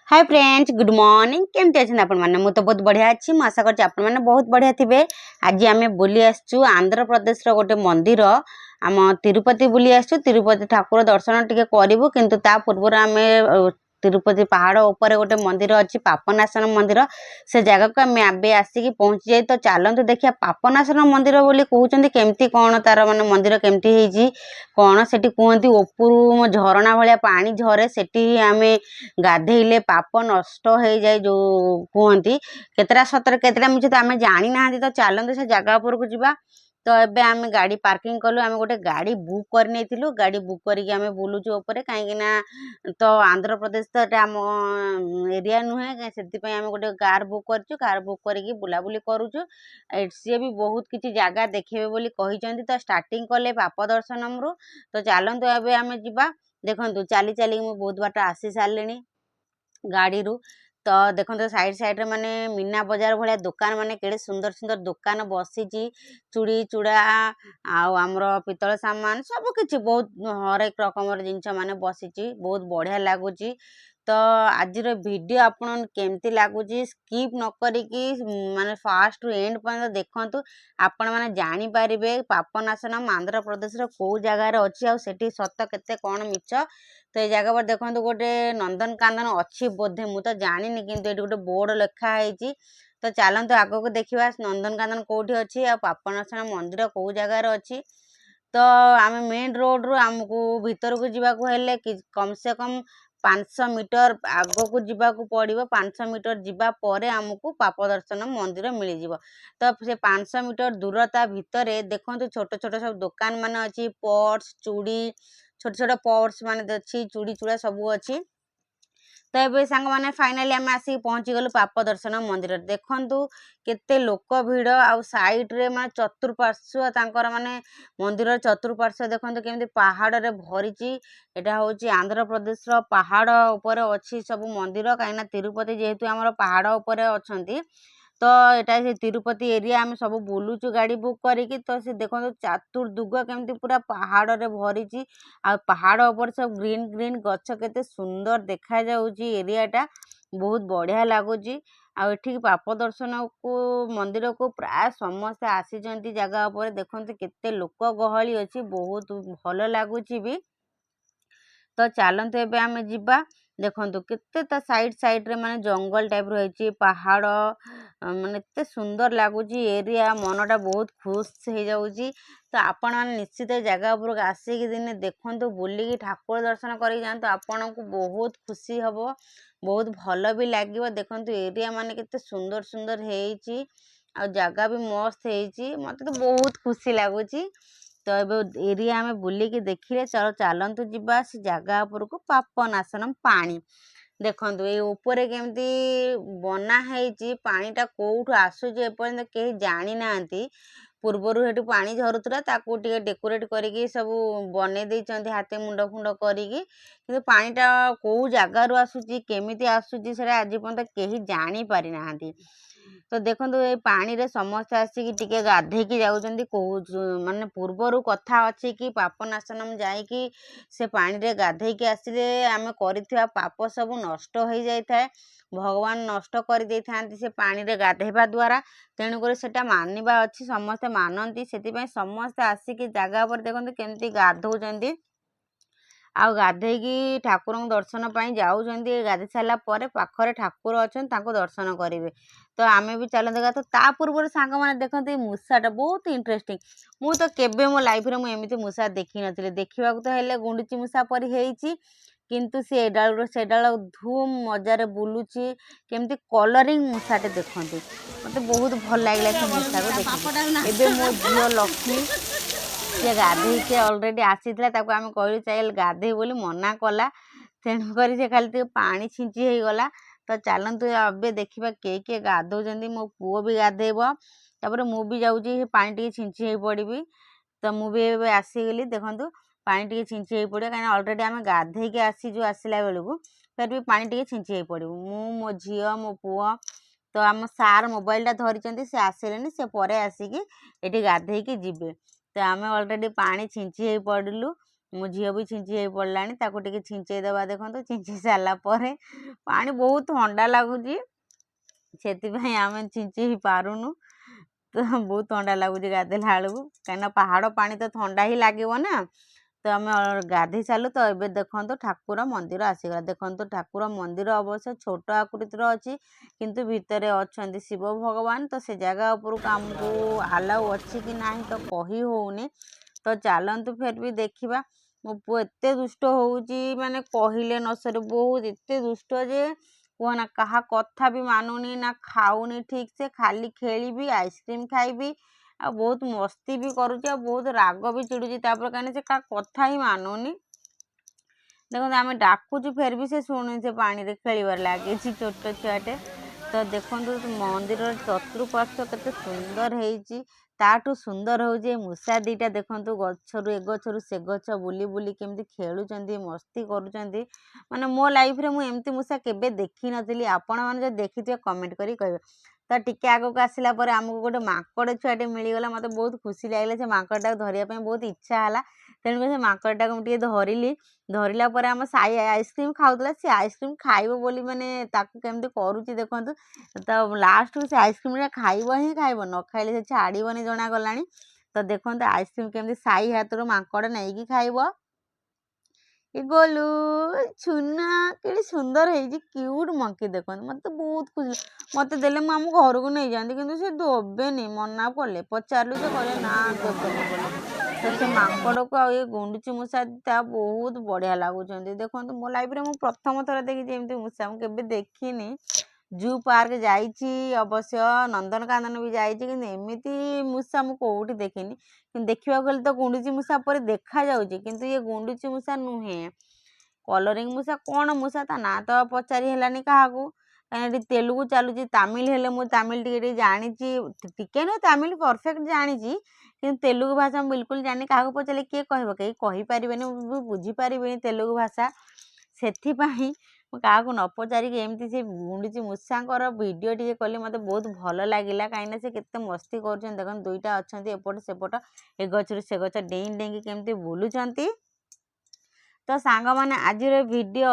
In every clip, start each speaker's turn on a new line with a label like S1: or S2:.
S1: Hi friends good morning केमती अच्छे आपण मैंने मुझे तो बहुत बढ़िया अच्छी मुझे आशा कर आपण मैंने बहुत बढ़िया थे। आज आम बुली आसचु आंध्र प्रदेश गोटे मंदिर आम तिरुपति बुली आसचु तिरुपति ठाकुर दर्शन टिके करूँ किंतु ता पूर्व आम तिरुपति पहाड़ ऊपर गोटे मंदिर अच्छी पापनाशन मंदिर से जगह को आम आबे आसिक पहुँची जाए। तो चलतु देखिए पापनाशन मंदिर बोली कहते केमती कौन तार माने मंदिर केमती है कौन से कहते उपरू झरणा भाया पानी झरे से आम गाधेले पाप नष्ट हो जाए जो कहती केतरा सतर केतरा मिछ तो आम जानी ना। तो चलते से जगह उपरको जावा। तो एबे आम गाड़ी पार्किंग कलु आम गोटे गाड़ी बुक कर नहीं गाड़ी बुक करके आम बुलुचु ऊपर कहीं तो आंध्र प्रदेश तो आम एरिया नुहे से आम गोटे कार बुक कर कार बुक करके बुलाबुली करुचु। सी भी बहुत किसी जगह देखे बोली कही तो स्टार्टिंग कले पाप दर्शनम रु। तो चलतु एबे आम जा देखु चली चली मुझे बहुत बाट आसी सारे गाड़ी रू। तो देखो साइड साइड रे माने मीना बजार भाया दुकान माने केड़े सुंदर सुंदर दुकान बसी चूड़ी चूड़ा आमर पितल सामान सब किछि बहुत हरेक रकम जिनस माने बसी बहुत बढ़िया लगुच। तो आज वीडियो आपन केमती लगुच स्किप न करिकी माने फास्ट रु एंड पर्यंत देखंतु आपण माने जानि पारिबे पापनाशनम आंध्र प्रदेश रो को जगह रे अछि आ सेठी सत केते कोन मिछ। तो ये जगह पर देखो गोटे नंदनकानन अच्छी बोधे मु तो जानी किंतु ये गोटे बोर्ड लिखा है। तो चलते आग को देखा नंदनकानन कौटी अच्छी आ पापनाशन मंदिर कौ जगार अच्छी। तो आम मेन रोड रू आमको भीतर को जीवाक हेले कम से कम 500 मीटर आग को जीवाक पड़ो 500 मीटर जीवा परे आमको पाप दर्शन मंदिर मिल जाव। तो से 500 मीटर दूरता भितर देखो छोट छोट सब दुकान मान अच्छी पर्स चूड़ी छोट छोट पर्स मान अच्छी चूड़ी चूड़ा सब अच्छी। तो ये सांग मैंने फाइनाली आम आसिक पहुँची गलु पाप दर्शन मंदिर देखु केते लोक भिड़ आउ साइड रे माने चतुर्पार्श्व तांकर माने मंदिर चतुर्पार्श्व देखो केमती पहाड़ रे भरी। एटा होची आंध्र प्रदेश रो पहाड़ ऊपर अच्छी सब मंदिर कहीं तिरुपति जेहेतु आमर पहाड़ ऊपर अच्छी। तो यहाँ से तिरुपति एरिया आम सब बुलुचु गाड़ी बुक करिकी। तो से देखो चतुर्दुग केमती पूरा पहाड़ रे भरी आ पहाड़ ऊपर सब ग्रीन ग्रीन गछ केते सुंदर देखा जाउची एरियाटा बहुत बढ़िया लगुच। आठी पाप दर्शन को मंदिर को प्राय समस्ते आसी जगह उपर देखते केते लोक गहली अच्छी बहुत भल लगुच भी। तो चलते एबे आम जीवा देखु केते साइड साइड रे माने जंगल टाइप रही पहाड़ माने एते सुंदर लगुच एरिया मनटा बहुत खुश हो जाउची। तो आपण मैंने निश्चित जगह उपर आसिक दिने देखु बुलिकी ठाकुर दर्शन कर जातु आपन को बहुत खुशी हम बहुत भल भी लगे। देखु एरिया माने केते सुंदर सुंदर है आ जगह भी मस्त है मत तो बहुत खुशी लगुच। तो ये एरिया आम बुलिकी देखिले चलो चलतु जीवा से जगह उपर को पापनाशनम पानी देखु ये ऊपर केमती बना है पानीटा कौटू आसूची एपर्यंत कहीं जानी ना। पूर्वर हेटू पानी झरुला ताकू टे डेकोरेट करके सब बने देइचंती हाथे मुंड फुंड करिकी किंतु पानीटा कौ जगार आसूची केमिति आसूची से आज पर्यंत कहीं जानी पारि नाहांती। तो देखो ये पानी रे समस्त आसिक टिके गाधेकी जाउचंती माने पूर्वर कथा अच्छी कि पापनाशनम जाइकी से पानी रे गाधेकी आसिले आमे करिथिबा पाप सब नष्ट हो जाए भगवान नष्ट कर दे था से पानी रे गाधेबा द्वारा। तेणुकर सेटा मानिबा अच्छी समस्ते मानती से समस्ते आसिक जगह पर देखते केमती गाधौचंती आउ गाधेकी ठाकुर दर्शन पाई जाउचंती। गाधे सारा पर पाखरे ठाकुर अच्छा दर्शन करेंगे। तो आम भी चल देखा। तो ता पूर्व सांग मैंने देखते मूषाटा बहुत इंटरेस्टिंग मु तो केबे मो लाइफ रे मुझे मूषा देखी नी देखा तो हेले गुंडीची मूषा परी है किंतु सी एडाल से डाल धूम मजार बुलूची केमती कलरिंग मूषाटे देखते मत बहुत भल लगे से मूषा को देखिए। मो झील लक्ष्मी सी गाधे के अलरेडी आसी आम कहलु चल गाधे बोली मना कला तेणुक से खाली पानी छिंची हो गला। तो चलतु ए देखा किए गाधौं मो पुओ भी गाधेब तापर मु भी जाऊँगी पानी टी छिंची हो पड़ी। तो मुझे आसीगली देखु पानी टी छिंची हो पड़ो कहीं अलरेडी आम गाधे आसीजु आसला बेलू फिर भी पानी टी छिंची हो पड़ो मु मो झी मो पुओ। तो आम सार मोबाइलटा धरी से आसिले से पर आसिकी ये गाधे जीवे। तो आम अलरेडी पानी छिंची हो पड़ू मो झील भी छिंची हो पड़ानी ताको टिके छिंचई दबा देखो छिंची सारा पर पानी बहुत ठंडा लगुच से आम छिंची ही पारुनु तो बहुत ठंडा लगुच गाधेला बेलू कहीं पहाड़ पानी तो ठंडा ही लगे ना तो आम गाधे सारू तो ये देखो ठाकुर मंदिर आसीगला देखो ठाकुर मंदिर अवश्य छोट आकृतिर अच्छी किंतु भितर अच्छा शिव भगवान तो से जगह उपरक आमको आलाउ अच्छी कि ना तो कही होनी तो चलतु फिर भी देखा मो पु एत दुष्ट होउची माने कहले न सरे बहुत एत दुष्ट जे कहना कहा कथा भी मानुनी ना खाऊनी ठीक से खाली खेली आइसक्रीम खाइबी आ बहुत मस्ती भी करुचे बहुत राग भी चिड़ुची कहीं से का कथा ही मानुनी देखो आम डाकुचु फिर भी से शुणु से पानी रे खेलिबार लगे छोट छुआटे तो देखो मंदिर चतुर्पार्श्व केते सुंदर है ताठू सुंदर हो मूषा दीटा देखु गचरु ए गचरु से गच बुली बुली केमती खेलुचंदी मस्ती करुचंदी माने मो लाइफ रे मु एमती मूषा केबे देखी नथिली आपण माने जे देखिथिबे कमेंट करी कहबे तो टिके आगक आसला पर आमको गोटे माकड़ छुआटे मिलगला मत बहुत खुशी लगे से माकड़टा धरिया बहुत इच्छा है तेणुक से माकड़टा मुझे धरली धरला पर आम साई आइसक्रीम खाऊला सी आइसक्रीम खाइब बोली माने ताकू केमती करुच्ची देखु तो लास्ट से आइसक्रीम खाइब ही खाइब न खाइले से छाड़बनी जना गला तो देखो आइसक्रीम केमती साई हाथ माकड़ नहीं खाइब ये गोलू छुना कि सुंदर है क्यूट मंकी देखो मत बहुत खुशी मत देले आम घर को नहीं जाती कि से देवेनि मना कले पचारू से कहे ना देवेनि बोले तो से माकड़ को आ गुंडुची मूषा बहुत बढ़िया लगुच देखो मो लाइफ रे मु प्रथम थर देखी मूषा मुझे देखनी जू पार्क जाइए अवश्य नंदनकानन भी जाइए एमती मूषा मु कौटी देखनी कि देखा गले तो गुंडुची मूषा पर देखा जाऊँगी किंतु ये गुंडुची मूषा नुहे कलरिंग मूषा कौन मूषा ता ना तो पचारि हेलानी क्या कहीं तेलुगु चलुची तमिल हेले मुझे तमिल टे जानी टिके नु तमिल परफेक्ट जानी कि तेलुगु भाषा बिल्कुल जानी क्या पचारे किए कह कहीं कहीपर बुझीपारे तेलुगु भाषा से क्या न पचारिकी एमती से गुंडुची मूषाकर वीडियो टे कली मत बहुत भल लगे कहीं से केते मस्ती कर देख दुईटा अच्छा एपट सेपट ए गचर से गच डेई डेई केमती बुलूंट तो सांग मैंने आज वीडियो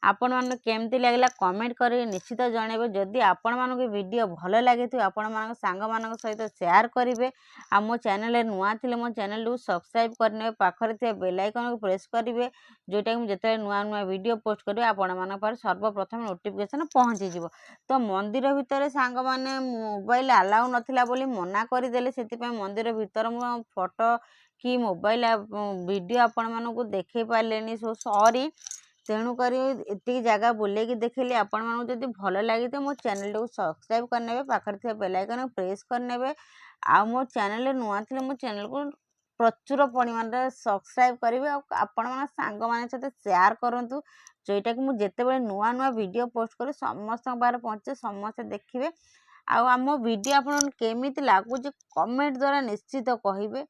S1: आपण मन केमती लगला कमेंट कर निश्चित जनइबे जदि आपण मानक वीडियो भल लगे आपण मान सांग मान सहित शेयर करेंगे आ मो चैनल नुआ थिले मो चैनल को सब्सक्राइब करने पाखरे थे बेल आइकन को प्रेस करेंगे जोटा कि जिते नुआ नुआ वीडियो पोस्ट करेंगे आपण मान पर सर्वप्रथम नोटिफिकेशन पहुँची जीवो तो मंदिर भितर सांग माने मोबाइल अलाउ नथिला बोली मना करदेले से मंदिर भितर मो फोटो कि मोबाइल वीडियो आपण मानक देखे पारे सो सॉरी तेणुक ये जगह बुलेकी देखली आपण मानक जदि भल लगे तो मो चैनल को सब्सक्राइब करने पाखर थे बेल आइकन प्रेस करने आ मो चैनल नुआ थे मो चैनल को प्रचुर परिमाण सब्सक्राइब करेंगे आपण मान सांग मान सहित शेयर करूँ जोटा कि मुझे नुआ नुआ वीडियो पोस्ट कर समस्त पाखे पहुँचे समस्त देखिए आम वीडियो आपन केमिति लगुच कमेंट द्वारा निश्चित कहिबे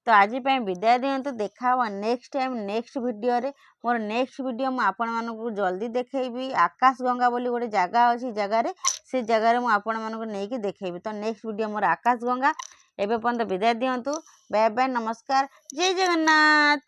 S1: तो आज विदाय दिंतु देखा नेक्स्ट टाइम नेक्स्ट वीडियो रे मोर नेक्स्ट वीडियो मु आपण मानक जल्दी देखैबी आकाश गंगा बोली गोटे जगह अच्छी जगार से जगार मु आपण मानक नेकी देखैबी तो नेक्स्ट वीडियो मोर आकाश गंगा एबे पर्यंत विदाय दिंतु बाय बाय नमस्कार जय जगन्नाथ।